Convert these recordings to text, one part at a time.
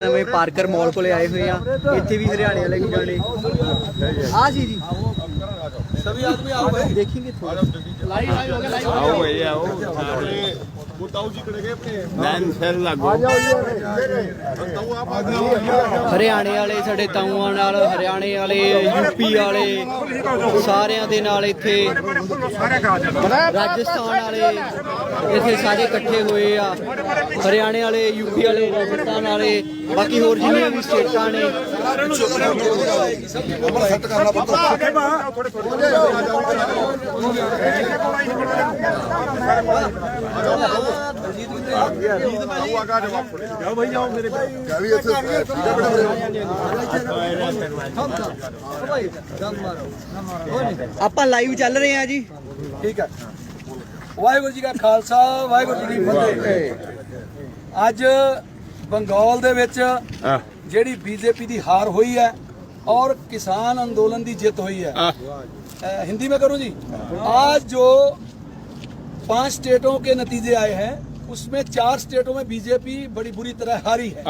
नਵੇਂ Parker mall को आए हुए हैं। इतने भी हरियाणे वाले जाने आ जी सभी आदमी आओ भाई देखेंगे हरियाणे वाले साडे ताऊआं नाल हरियाणे वाले यूपी वाले सारिਆਂ ਦੇ ਨਾਲ ਇੱਥੇ राजस्थान वाले इतने सारे इकट्ठे हुए आ हरियाणे वाले यूपी वाले राजस्थान वाले बाकी होर जिन्नियां भी स्टेटां ने ਆਪਾਂ ਲਾਈਵ ਚੱਲ ਰਹੇ ਆ ਜੀ ठीक है वाहिगुरू जी का खालसा वाहिगुरू जी की फतेह। अज बंगाल दे विच जिहड़ी बीजेपी दी हार हुई है और किसान अंदोलन दी जित हुई है, हिंदी में करूं जी। आज जो 5 स्टेटों के नतीजे आए हैं उसमें 4 स्टेटों में बीजेपी बड़ी बुरी तरह हारी है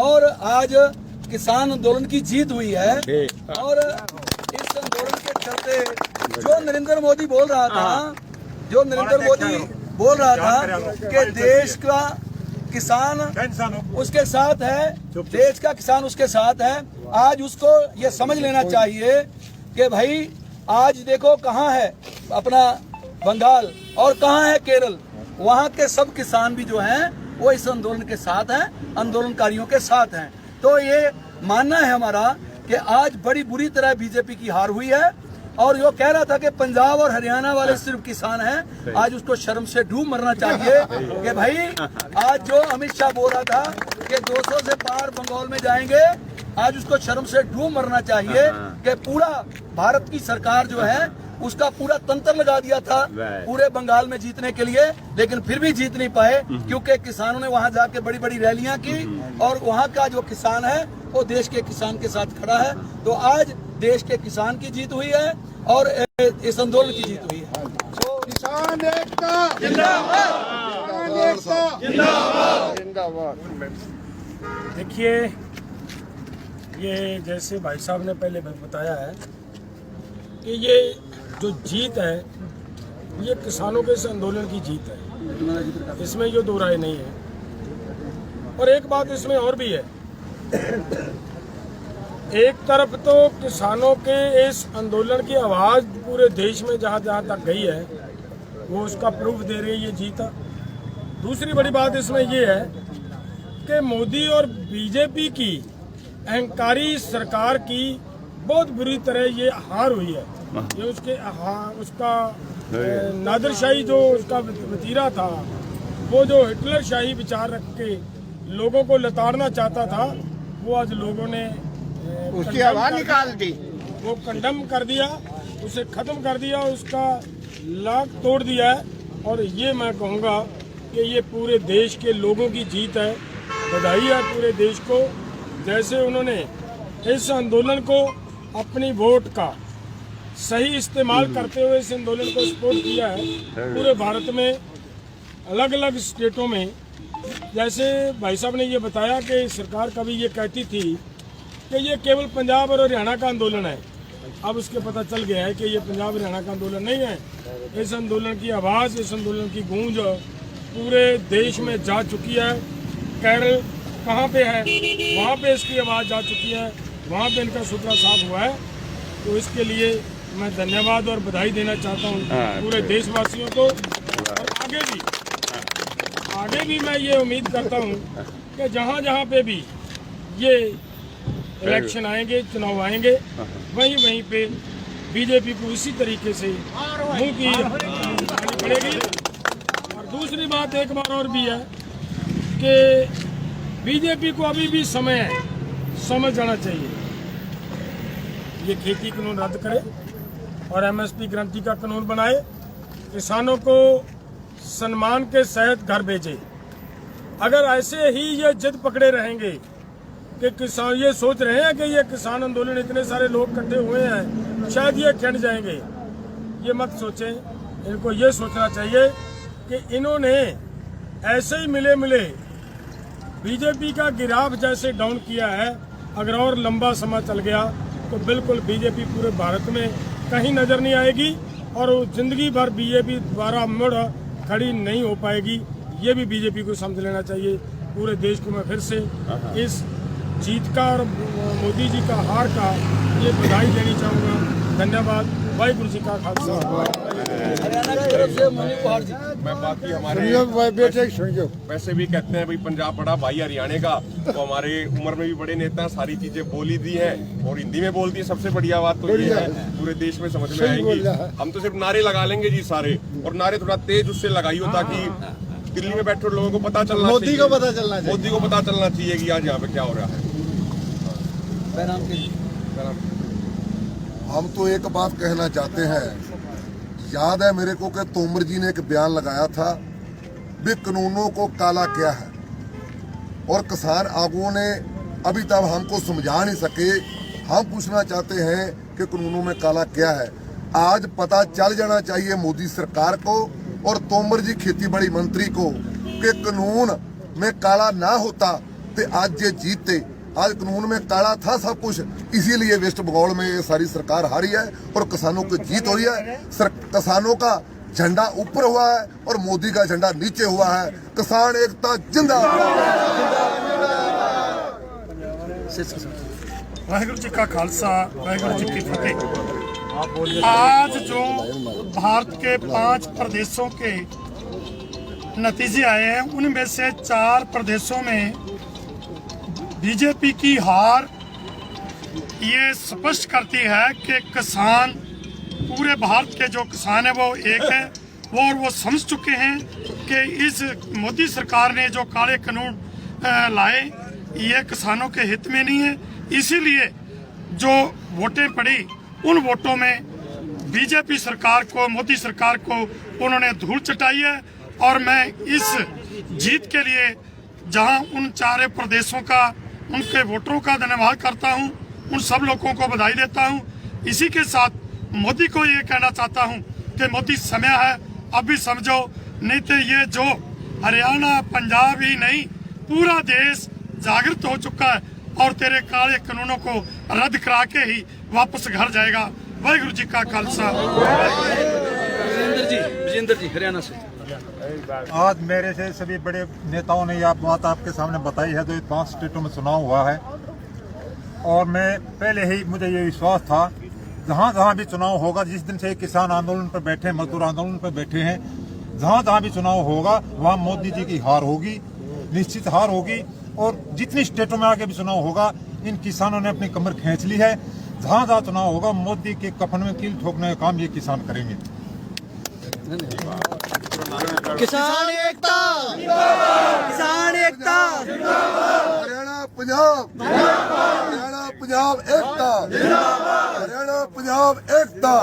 और आज किसान आंदोलन की जीत हुई है। और इस आंदोलन के चलते जो नरेंद्र मोदी बोल रहा था कि देश का किसान उसके साथ है, देश का किसान उसके साथ है, आज उसको ये समझ लेना चाहिए कि भाई आज देखो कहाँ है अपना बंगाल और कहाँ है केरल, वहाँ के सब किसान भी जो हैं वो इस आंदोलन के साथ हैं, आंदोलनकारियों के साथ हैं। तो ये मानना है हमारा कि आज बड़ी बुरी तरह बीजेपी की हार हुई है। और जो कह रहा था कि पंजाब और हरियाणा वाले सिर्फ किसान हैं, आज उसको शर्म से डूब मरना चाहिए कि भाई आज जो अमित शाह बोल रहा था कि 200 से पार बंगाल में जाएंगे, आज उसको शर्म से डूब मरना चाहिए कि पूरा भारत की सरकार जो है उसका पूरा तंत्र लगा दिया था पूरे बंगाल में जीतने के लिए, लेकिन फिर भी जीत नहीं पाए क्योंकि किसानों ने वहां जाके बड़ी बड़ी रैलियां की और वहां का जो किसान है वो देश के किसान के साथ खड़ा है। तो आज देश के किसान की जीत हुई है और इस आंदोलन की जीत हुई है। तो किसान एकता जिंदाबाद, किसान एकता जिंदाबाद। देखिए, ये जैसे भाई साहब ने पहले बताया है कि ये जो जीत है ये किसानों के इस आंदोलन की जीत है, इसमें ये दो राय नहीं है। और एक बात इसमें और भी है, एक तरफ तो किसानों के इस आंदोलन की आवाज़ पूरे देश में जहाँ जहाँ तक गई है वो उसका प्रूफ दे रही है ये जीता। दूसरी बड़ी बात इसमें ये है कि मोदी और बीजेपी की अहंकारी सरकार की बहुत बुरी तरह ये हार हुई है। ये उसका नादरशाही जो उसका वतीरा था, वो जो हिटलर शाही विचार रख के लोगों को लताड़ना चाहता था, वो आज लोगों ने उसकी आवाज निकाल दी, वो कंडम कर दिया, उसे खत्म कर दिया, उसका लाख तोड़ दिया है। और ये मैं कहूँगा कि ये पूरे देश के लोगों की जीत है, बधाई है पूरे देश को। जैसे उन्होंने इस आंदोलन को अपनी वोट का सही इस्तेमाल करते हुए इस आंदोलन को सपोर्ट किया है पूरे भारत में अलग अलग स्टेटों में। जैसे भाई साहब ने ये बताया कि सरकार कभी ये कहती थी कि ये केवल पंजाब और हरियाणा का आंदोलन है, अब उसके पता चल गया है कि ये पंजाब हरियाणा का आंदोलन नहीं है। इस आंदोलन की आवाज़, इस आंदोलन की गूंज पूरे देश में जा चुकी है। केरल कहाँ पे है, वहाँ पे इसकी आवाज़ जा चुकी है, वहाँ पे इनका सूत्रा साफ हुआ है। तो इसके लिए मैं धन्यवाद और बधाई देना चाहता हूँ पूरे देशवासियों को। और आगे भी मैं ये उम्मीद करता हूँ कि जहाँ जहाँ पे भी ये इलेक्शन आएंगे, चुनाव आएंगे, वहीं पे बीजेपी को इसी तरीके से मुंह की आनी पड़ेगी। और दूसरी बात एक बार और भी है कि बीजेपी को अभी भी समय है, समझ जाना चाहिए ये खेती कानून रद्द करे और एमएसपी गारंटी का कानून बनाए, किसानों को सम्मान के सहित घर भेजे। अगर ऐसे ही ये जिद पकड़े रहेंगे कि किसान ये सोच रहे हैं कि ये किसान आंदोलन इतने सारे लोग इकट्ठे हुए हैं शायद ये ठंड जाएंगे, ये मत सोचें। इनको ये सोचना चाहिए कि इन्होंने ऐसे ही मिले बीजेपी का गिराव जैसे डाउन किया है, अगर और लंबा समय चल गया तो बिल्कुल बीजेपी पूरे भारत में कहीं नजर नहीं आएगी और जिंदगी भर बीजेपी दोबारा मुड़ खड़ी नहीं हो पाएगी। ये भी बीजेपी को समझ लेना चाहिए। पूरे देश को मैं फिर से इस जीत का और मोदी जी का हार का ये बधाई देनी चाहूँगा। धन्यवाद। वाहिगुरु जी का खालसा। हरियाणा की तरफ से मनीष कुमार जी। मैं बाकी हमारे वैसे भी कहते हैं भाई पंजाब बड़ा भाई हरियाणा का, तो हमारे उम्र में भी बड़े नेता सारी चीजें बोली दी हैं और हिंदी में बोल दी। सबसे बढ़िया बात तो ये है पूरे देश में समझ में आएगी। हम तो सिर्फ नारे लगा लेंगे जी सारे, और नारे थोड़ा तेज उससे लगाइयो ताकि दिल्ली में बैठे लोगों को पता चलना चाहिए, मोदी को पता चलना चाहिए कि आज यहाँ पे क्या हो रहा है। हम तो एक बात कहना चाहते हैं, याद है मेरे को कि तोमर जी ने एक बयान लगाया था भी कानूनों को काला क्या है, और किसान आगुओं ने अभी तक हमको समझा नहीं सके। हम पूछना चाहते हैं कि कानूनों में काला क्या है। आज पता चल जाना चाहिए मोदी सरकार को और तोमर जी खेती बाड़ी मंत्री को कि कानून में काला ना होता तो आज ये जीतते। आज कानून में काला था सब कुछ, इसीलिए वेस्ट बंगाल में ये सारी सरकार हारी है और किसानों की जीत हो रही है। किसानों का झंडा ऊपर हुआ है और मोदी का झंडा नीचे हुआ है। किसान एकता जिंदाबाद। वाहिगुरु जी का खालसा, वाहिगुरु जी की फतेह। आज जो भारत के 5 प्रदेशों के नतीजे आए हैं, उनमें से 4 प्रदेशों में बीजेपी की हार ये स्पष्ट करती है कि किसान, पूरे भारत के जो किसान है वो एक है, वो समझ चुके हैं कि इस मोदी सरकार ने जो काले कानून लाए ये किसानों के हित में नहीं है। इसीलिए जो वोटें पड़ी उन वोटों में बीजेपी सरकार को, मोदी सरकार को उन्होंने धूल चटाई है। और मैं इस जीत के लिए जहां उन 4 प्रदेशों का, उनके वोटरों का धन्यवाद करता हूं, उन सब लोगों को बधाई देता हूं। इसी के साथ मोदी को ये कहना चाहता हूं कि मोदी समय है, अभी समझो, नहीं तो ये जो हरियाणा, पंजाब ही नहीं पूरा देश जागृत हो चुका है और तेरे काले कानूनों को रद्द करा के ही वापस घर जाएगा। वाहिगुरु जी का खालसा। विजेंद्र जी हरियाणा से। आज मेरे से सभी बड़े नेताओं ने यह बात आपके सामने बताई है। जो 5 स्टेटों में चुनाव हुआ है और मैं पहले ही, मुझे ये विश्वास था जहाँ जहाँ भी चुनाव होगा, जिस दिन से किसान आंदोलन पर बैठे, मजदूर आंदोलन पर बैठे हैं, जहाँ जहाँ भी चुनाव होगा वहाँ मोदी जी की हार होगी, निश्चित हार होगी। और जितनी स्टेटों में आगे भी चुनाव होगा, इन किसानों ने अपनी कमर खींच ली है। जहाँ जहाँ चुनाव होगा मोदी के कफन में कील ठोकने का काम ये किसान करेंगे। किसान एकता, किसान एकता, हरियाणा पंजाब, हरियाणा पंजाब एकता, हरियाणा पंजाब एकता,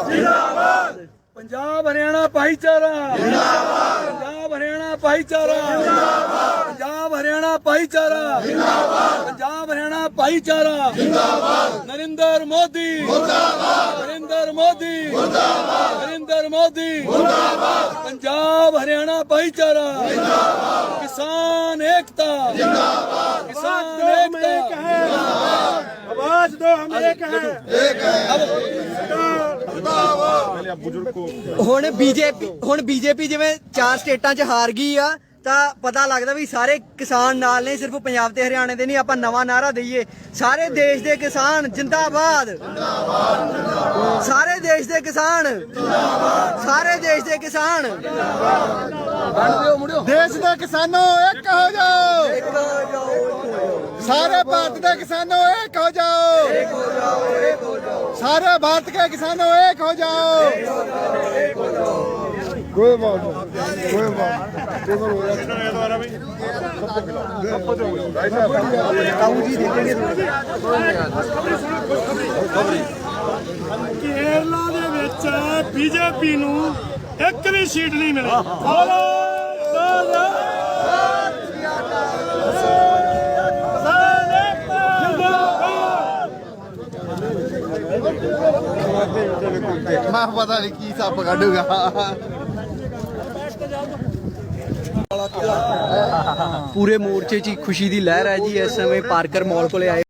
पंजाब हरियाणा भाईचारा, पंजाब हरियाणा भाईचारा, पंजाब हरियाणा भाईचारा, पंजाब हरियाणा भाईचारा। नरेंद्र मोदी, नरेंद्र मोदी, नरेंद्र मोदी, पंजाब हरियाणा भाईचारा, किसान एकता, किसान एकता। आवाज दो, हम एक हैं। ਹੁਣ ਬੀਜੇਪੀ ਜਿਵੇਂ 4 ਸਟੇਟਾਂ 'ਚ ਹਾਰ ਗਈ ਆ ਤਾਂ ਪਤਾ ਲੱਗਦਾ ਵੀ ਸਾਰੇ ਕਿਸਾਨ ਨਾਲ ਨੇ, ਸਿਰਫ ਪੰਜਾਬ ਤੇ ਹਰਿਆਣੇ ਦੇ ਨਹੀਂ। ਆਪਾਂ ਨਵਾਂ ਨਾਰਾ ਦਈਏ, ਸਾਰੇ ਦੇਸ਼ ਦੇ ਕਿਸਾਨ ਜਿੰਦਾਬਾਦ, ਸਾਰੇ ਦੇਸ਼ ਦੇ ਕਿਸਾਨ, ਸਾਰੇ ਦੇਸ਼ ਦੇ ਕਿਸਾਨ। देश के किसानों एक हो जाओ, सारे भारत के किसानों एक हो जाओ, सारे भारत के किसानों एक हो जाओ। कोई बात नहीं, कोई बात केरला ਦੇ ਵਿੱਚ बीजेपी ਨੂੰ ਇੱਕ ਵੀ ਸੀਟ ਨਹੀਂ ਮਿਲੀ। मैं पता नहीं की सप काटूगा। ਪੂਰੇ ਮੋਰਚੇ 'ਚ ਹੀ ਖੁਸ਼ੀ ਦੀ ਲਹਿਰ ਹੈ ਜੀ। ਇਸ ਸਮੇਂ ਪਾਰਕਰ ਮਾਲ ਕੋਲੇ ਆਏ